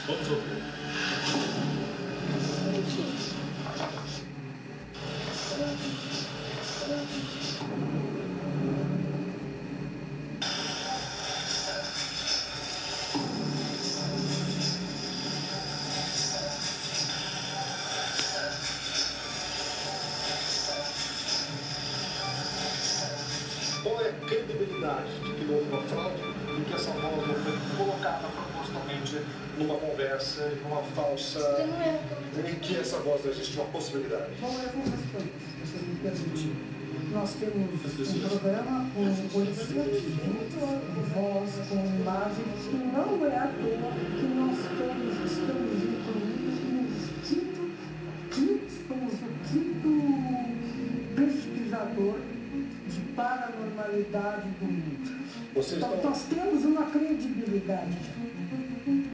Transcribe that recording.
Vamos ouvir. Qual é a credibilidade de que houve uma fraude e que essa voz não foi colocada propositalmente numa conversa, numa falsa... em que essa voz existe uma possibilidade? Bom, eu vou responder, se você me permitir. Nós temos um programa com 820 voz com imagem, que não é à toa que nós estamos incluídos somos o quinto pesquisador de paranormalidade do mundo. Então, nós temos uma credibilidade.